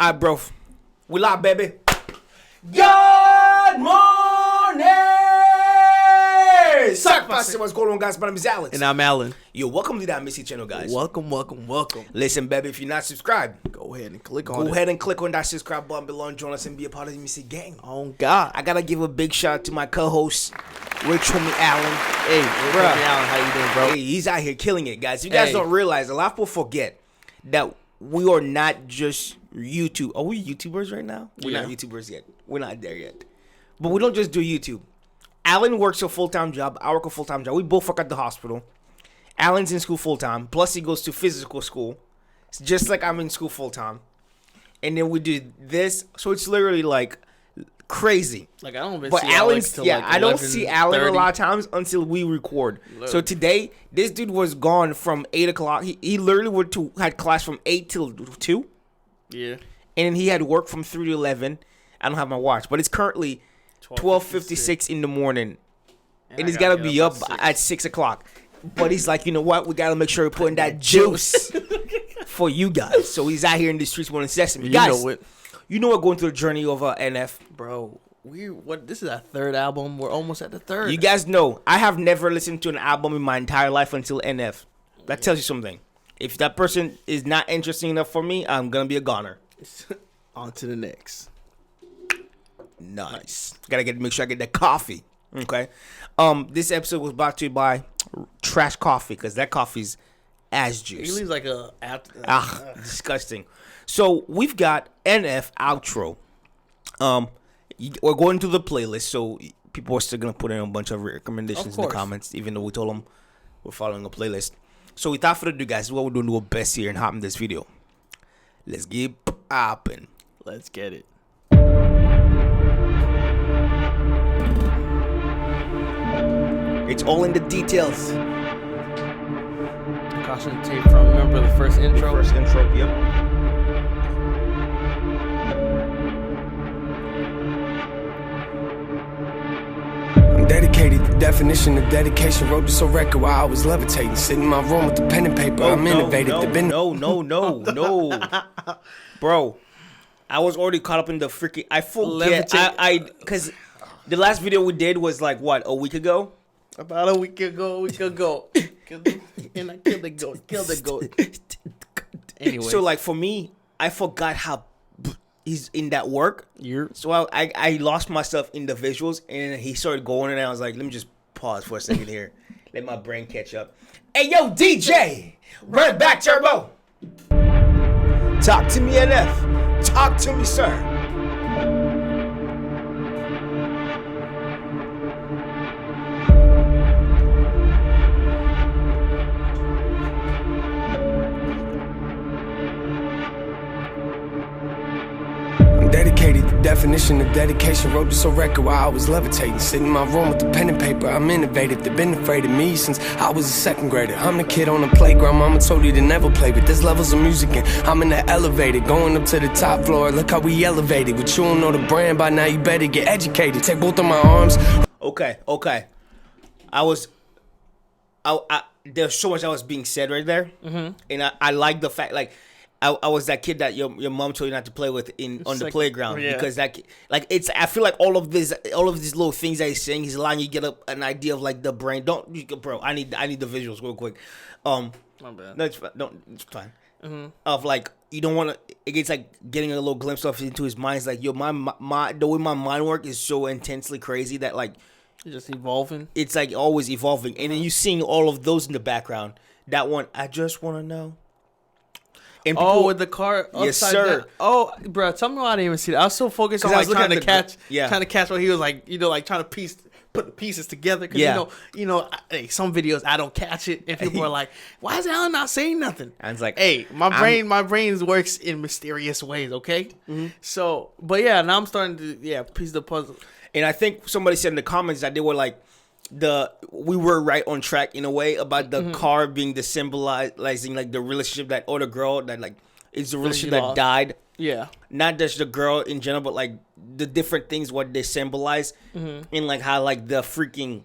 Alright, bro. We live, baby. Good morning! Sacrifice. What's going on, guys? My name is Alex. And I'm Alan. Yo, welcome to the Amicy channel, guys. Welcome. Listen, baby, if you're not subscribed, Go ahead and click on it. go ahead and click on that subscribe button below and join us and be a part of the Amicy gang. Oh, God. I gotta give a big shout out to my co-host, Rich Homie Allen. Hey, bro. Alan, how you doing, bro? Hey, he's out here killing it, guys. You guys don't realize, a lot of people forget that we are not just YouTube. Are we YouTubers right now? We're not YouTubers yet. We're not there yet. But we don't just do YouTube. Alan works a full-time job. I work a full-time job. We both work at the hospital. Alan's in school full-time. Plus, he goes to physical school. It's just like I'm in school full-time. And then we do this. So it's literally like crazy. Like, I don't even But see Alan's, Alex till I don't 11, see Alan 30. a lot of times until we record. So today, this dude was gone from 8 o'clock. He literally had class from 8 till 2. Yeah. And then he had work from 3 to 11. I don't have my watch. But it's currently 12:56 in the morning. And he's got to be up at 6 o'clock. But he's like, you know what? We got to make sure we're putting that juice for you guys. So he's out here in the streets wanting Sesame. Guys, you know what? Going through the journey of NF. Bro, this is our third album. We're almost at the third. You guys know, I have never listened to an album in my entire life until NF. That tells you something. If that person is not interesting enough for me, I'm going to be a goner. On to the next. Nice. Gotta make sure I get that coffee. Okay. This episode was brought to you by Trash Coffee, because that coffee's ass juice. He leaves like disgusting. So we've got NF outro. We're going to the playlist, so people are still gonna put in a bunch of recommendations in the comments, even though we told them we're following a playlist. So without further ado, guys, what we're doing to our best here and hop in this video. Let's get popping. Let's get it. It's all in the details. Caution tape from, remember the first intro? Yep. I'm dedicated, the definition of dedication. Wrote this on record while I was levitating. Sitting in my room with the pen and paper. I'm innovative. No. Bro, I was already caught up in the freaking... I forget. Because the last video we did was like, what, a week ago? About a week ago. And I killed the goat. Anyway. So, like, for me, I forgot how he's in that work. So I lost myself in the visuals, and he started going, and I was like, let me just pause for a second here. Let my brain catch up. Hey, yo, DJ! Run it back, Turbo! Talk to me, NF. Talk to me, sir. Dedicated, the definition of dedication. Wrote this on record while I was levitating. Sitting in my room with the pen and paper. I'm innovative. They've been afraid of me since I was a second grader. I'm the kid on the playground. Mama told you to never play, but there's levels of music and I'm in the elevator, going up to the top floor. Look how we elevated. But you don't know the brand by now. You better get educated. Take both of my arms. Okay. There's so much that was being said right there, and I like the fact, like, I was that kid that your mom told you not to play with on the playground, because that, like, it's, I feel like all of these little things that he's saying, he's allowing you to get an idea of like the brain. Bro, I need the visuals real quick. My bad. No, it's fine. Of like, you don't want to. It's like getting a little glimpse of into his mind. It's like, yo, my the way my mind work is so intensely crazy that, like, it's just evolving. It's like always evolving, and then you seeing all of those in the background. That one, I just want to know. And people, with the car upside yes, sir. down. Oh, bro, tell me why I didn't even see that. I was so focused on like trying to catch what he was like, like trying to put the pieces together. Because hey, some videos I don't catch it, and people are like, "Why is Alan not saying nothing?" And it's like, hey, my brain works in mysterious ways. Okay, so, but yeah, now I'm starting to piece the puzzle. And I think somebody said in the comments that they were like, we were right on track in a way about the car being the symbolizing like the relationship that, or the girl that, like, it's the relationship that died. Yeah. Not just the girl in general, but like the different things what they symbolize, and like how like the freaking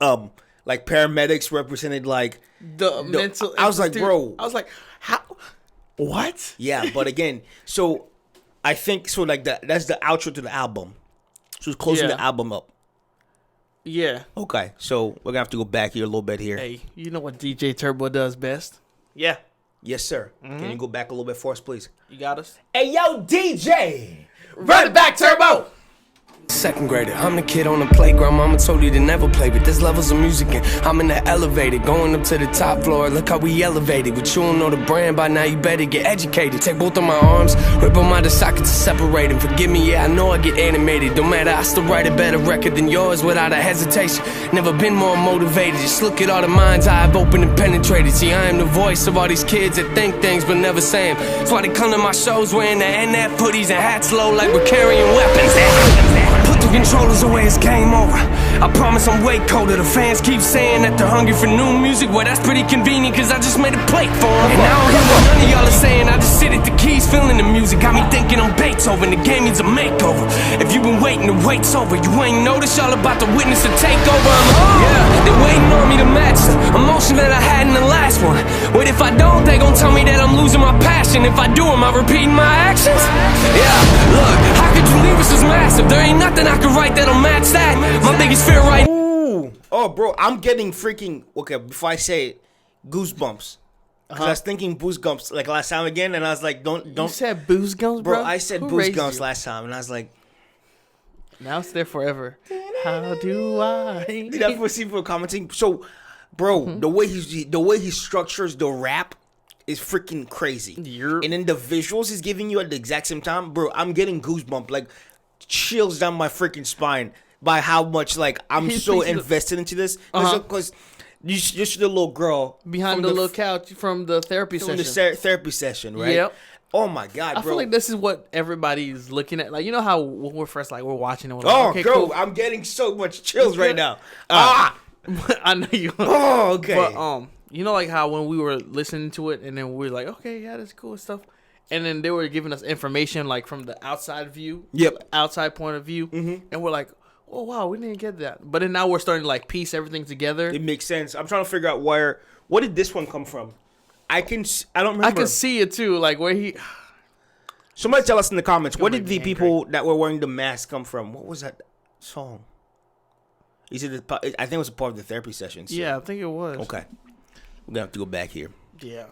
like paramedics represented like the mental. I was like, bro. I was like, how? What? Yeah, but again, so I think so. Like that's the outro to the album. So it's closing the album up. Yeah. Okay, so we're gonna have to go back here a little bit here. Hey, you know what DJ Turbo does best? Yeah. Yes, sir. Can you go back a little bit for us, please? You got us? Hey, yo, DJ! Run it back, Turbo! Second grader, I'm the kid on the playground. Mama told you to never play, but there's levels of music and I'm in the elevator, going up to the top floor. Look how we elevated. But you don't know the brand by now, you better get educated. Take both of my arms, rip them out of sockets and separate them. Forgive me, yeah, I know I get animated. Don't matter, I still write a better record than yours without a hesitation. Never been more motivated. Just look at all the minds I've opened and penetrated. See, I am the voice of all these kids that think things but never say them. That's why they come to my shows wearing the NF hoodies and hats low like we're carrying weapons. Put the controllers away, it's game over. I promise I'm way colder. The fans keep saying that they're hungry for new music. Well, that's pretty convenient, cause I just made a plate for them. And I don't hear what none of y'all are saying. I just sit at the keys, feeling the music. Got me thinking I'm Beethoven, the game needs a makeover. If you've been waiting, the wait's over. You ain't noticed y'all about to witness a takeover. Yeah, they waiting on me to match the emotion that I had in the last one. What if I don't? They gon' tell me that I'm losing my passion. If I do, am I repeating my actions? Yeah, look, how could you leave us as massive? There ain't nothing I could write that'll match that. My biggest fear right. Ooh. Oh, bro, I'm getting freaking. Okay, before I say it, goosebumps. Because I was thinking goosebumps like last time again, and I was like, don't. You said goosebumps, bro? I said goosebumps last time, and I was like. Now it's there forever. How do I? That's what people commenting. So, bro, the way he structures the rap is freaking crazy. And then the visuals he's giving you at the exact same time, bro. I'm getting goosebumps, like chills down my freaking spine by how much like I'm so invested into this. Because you see the little girl behind the little couch from the therapy session. From the therapy session, right? Yep. Oh my God, bro! I feel like this is what everybody's looking at. Like, you know how when we're first like we're watching it. We're like, okay, bro, cool. I'm getting so much chills right now. I know you. Oh, okay. But you know, like how when we were listening to it, and then we were like, okay, yeah, that's cool stuff. And then they were giving us information like from the outside view, outside point of view, and we're like, oh wow, we didn't get that. But then now we're starting to like piece everything together. It makes sense. I'm trying to figure out where did this one come from? I don't remember. I can see it too, like where he. Somebody tell us in the comments, where did the people that were wearing the mask come from? What was that song? I think it was a part of the therapy session. So. Yeah, I think it was. Okay. We're going to have to go back here. Yeah.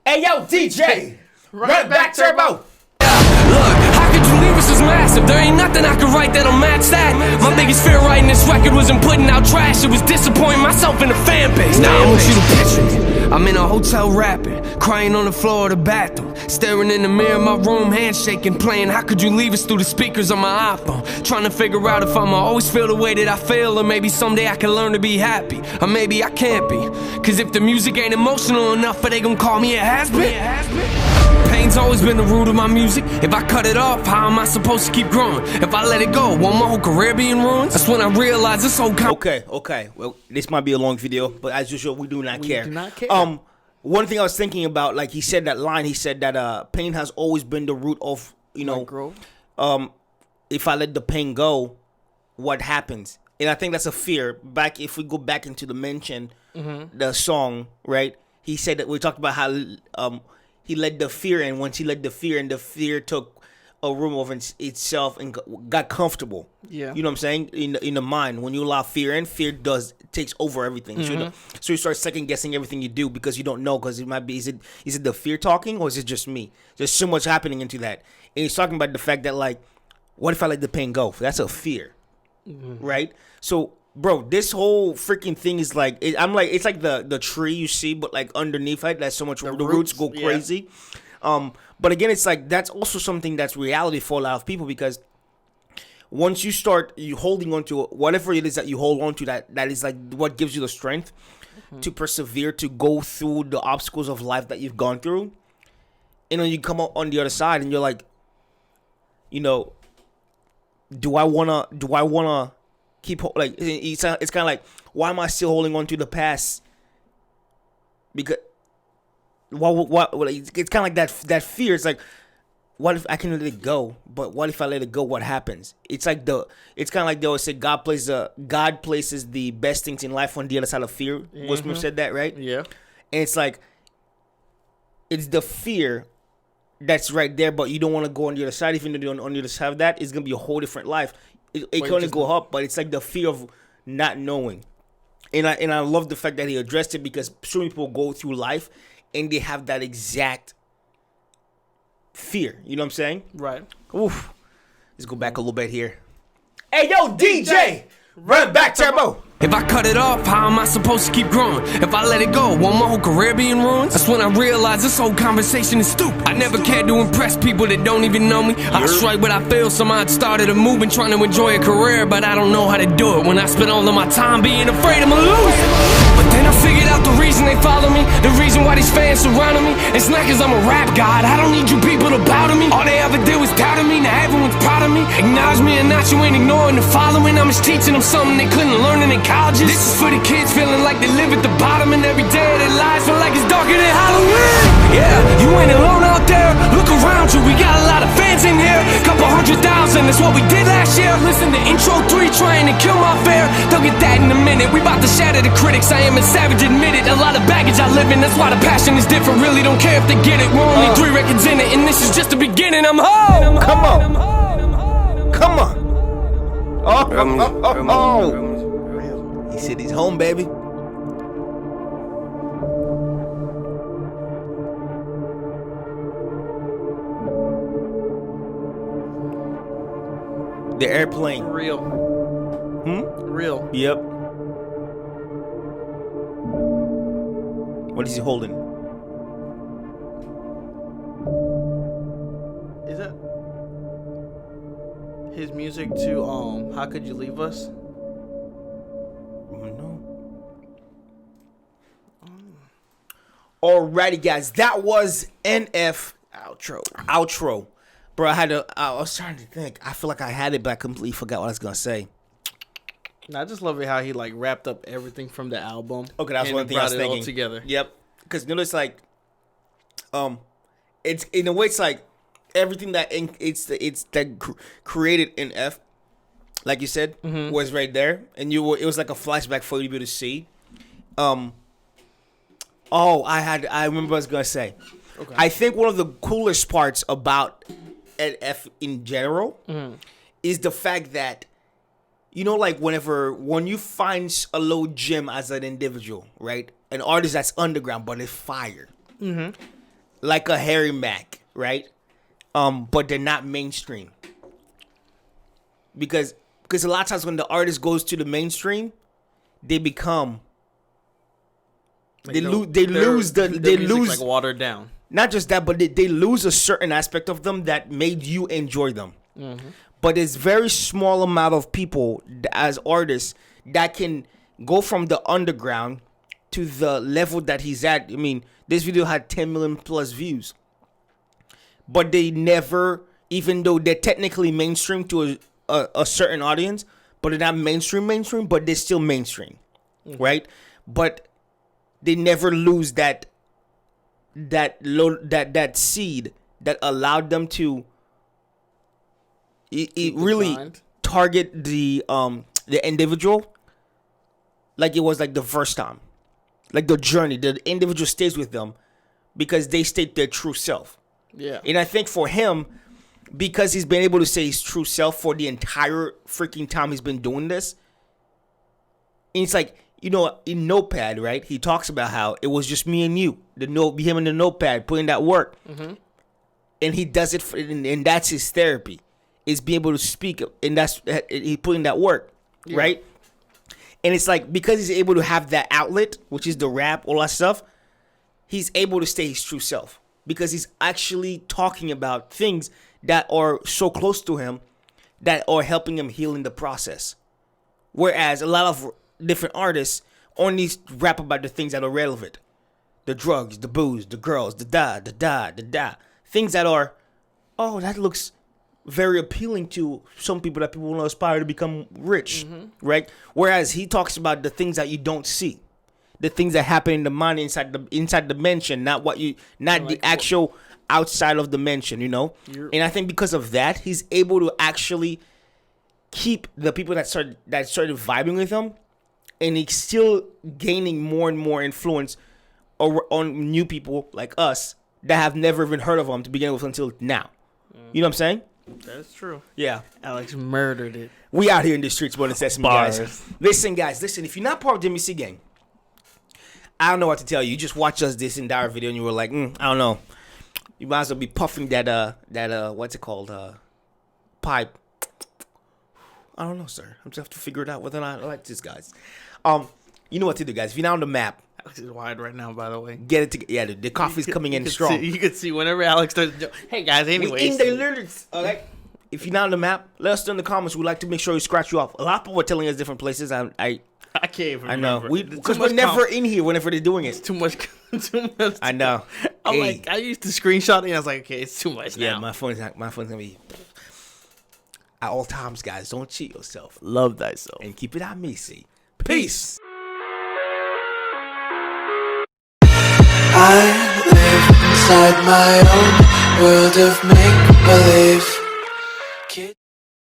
Hey, yo, DJ! Run back, Turbo! Look, how could you leave us as massive? There ain't nothing I could write that'll match that. My biggest fear writing this record wasn't putting out trash. It was disappointing myself in the fan base. Now I want you to picture me. I'm in a hotel rapping, crying on the floor of the bathroom, staring in the mirror of my room, handshaking, playing How Could You Leave Us through the speakers on my iPhone, trying to figure out if I'ma always feel the way that I feel, or maybe someday I can learn to be happy, or maybe I can't be. Cause if the music ain't emotional enough, they gon' call me a has-been. Pain's always been the root of my music. If I cut it off, how am I supposed to keep growing? If I let it go, won't my whole career be in ruins? That's when I realized this whole Okay. Well, this might be a long video, but as usual, we do not care. We do not care. One thing I was thinking about, like he said that line, he said that pain has always been the root of, if I let the pain go, what happens? And I think that's a fear. If we go back into the mention, the song, right? He said that we talked about how he let the fear in. Once he let the fear in, the fear took a room of itself and got comfortable. Yeah, you know what I'm saying? In the mind, when you allow fear in, fear takes over everything. So you start second guessing everything you do because you don't know, because it might be is it the fear talking, or is it just me? There's so much happening into that, and he's talking about the fact that, like, what if I let the pain go? That's a fear, right? So, bro, this whole freaking thing is like, it's like the tree you see, but like underneath it, that's so much the roots go crazy. But again, it's like that's also something that's reality for a lot of people, because once you start holding on to whatever it is that you hold on to, that is like what gives you the strength to persevere, to go through the obstacles of life that you've gone through. And then you come out on the other side and you're like, do I wanna keep, like, it's kind of like, why am I still holding on to the past? Because it's kind of like that fear. It's like, what if I can let it go? But what if I let it go? What happens? It's kind of like they always say, God places the best things in life on the other side of fear. Will Smith said that, right? Yeah. And it's like, it's the fear that's right there, but you don't want to go on the other side. Even though you're on the other side of that, it's gonna be a whole different life. It can only go up, but it's like the fear of not knowing. And I love the fact that he addressed it, because so many people go through life and they have that exact fear. You know what I'm saying? Right. Oof. Let's go back a little bit here. Hey, yo, DJ! Run back, Turbo! If I cut it off, how am I supposed to keep growing? If I let it go, won't my whole career be in ruins? That's when I realized this whole conversation is stupid. I never cared to impress people that don't even know me. I strike what I feel, somehow I started a movement trying to enjoy a career, but I don't know how to do it when I spend all of my time being afraid I'm gonna lose it. But then I figured out the reason they follow me, the reason why these fans surrounding me. It's not cause I'm a rap god, I don't need you people to bow to me. All they ever did was doubt me, now everyone's proud of me. Acknowledge me and not you ain't ignoring the following. I'm just teaching them something they couldn't learn in colleges. This is for the kids feeling like they live at the bottom, and every day of their lives feel like it's darker than Halloween. Yeah, you ain't alone out there, look around you, we got a lot of fans in here. Couple 100,000, that's what we did last year. Listen to intro 3 trying to kill my fare. They'll get that in a minute, we about to shatter the critics. I am a savage, admit it, a lot of baggage I live in. That's why the passion is different, really don't care if they get it. We're only 3 records in it, and this is just the beginning. I'm home. Come on. Come on. Oh. He said he's home, baby. The airplane. Real. Real. Yep. What is he holding? Is that his music to How Could You Leave Us? Alrighty, guys, that was NF outro. Bro, I was trying to think. I feel like I had it, but I completely forgot what I was gonna say. I just love it how he like wrapped up everything from the album. Okay, that's one thing I was thinking. All together. Yep, because you know it's like, it's in a way it's like everything that created NF, like you said, was right there, and it was like a flashback for you to be able to see. I remember what I was gonna say. Okay. I think one of the coolest parts about NF in general is the fact that, you know, like when you find a low gem as an individual, right? An artist that's underground but it's fire, like a Harry Mack, right? But they're not mainstream because a lot of times when the artist goes to the mainstream, they become. They lose like watered down. Not just that, but they lose a certain aspect of them that made you enjoy them. But there's very small amount of people as artists that can go from the underground to the level that he's at. I mean, this video had 10 million plus views, but they never, even though they're technically mainstream to a certain audience, but they're not mainstream, but they're still mainstream, right? But they never lose that seed that allowed them to really target the individual like it was like the first time, like the journey. The individual stays with them because they state their true self. Yeah, and I think for him, because he's been able to say his true self for the entire freaking time he's been doing this, and it's like. You know, in Notepad, right? He talks about how it was just me and you, him and the Notepad, putting that work, and he does it, and that's his therapy, is being able to speak, and that's he putting that work, right? And it's like because he's able to have that outlet, which is the rap, all that stuff, he's able to stay his true self because he's actually talking about things that are so close to him that are helping him heal in the process, whereas a lot of different artists only rap about the things that are relevant. The drugs, the booze, the girls, the da. Things that are, that looks very appealing to some people that people want to aspire to become rich, right? Whereas he talks about the things that you don't see. The things that happen in the mind inside the mansion, not the actual outside of the mansion, you know? And I think because of that, he's able to actually keep the people that started vibing with him, and he's still gaining more and more influence on new people like us that have never even heard of him to begin with until now. You know what I'm saying? That's true. Yeah. Alex murdered it. We out here in the streets, Born in Sesame, guys. Listen, if you're not part of the AAMICY gang, I don't know what to tell you. You just watch us this entire video and you were like, I don't know. You might as well be puffing that what's it called? Pipe. I don't know, sir. I'm just have to figure it out whether or not I like this, guys. You know what to do, guys. If you're not on the map, Alex is wide right now, by the way. Get it together. Yeah, the coffee's coming in strong. You can see whenever Alex starts. Hey guys, anyways. We in the lyrics. Okay. If you're not on the map, let us know in the comments. We'd like to make sure we scratch you off. A lot of people are telling us different places. I can't even remember. I know. Because we're never in here whenever they're doing it. It's too much. Too much. I know. I'm like, I used to screenshot it and I was like, okay, it's too much now. Yeah, my phone's gonna be at all times, guys. Don't cheat yourself. Love thyself. And keep it Amicy. Peace. I live inside my own world of make-believe.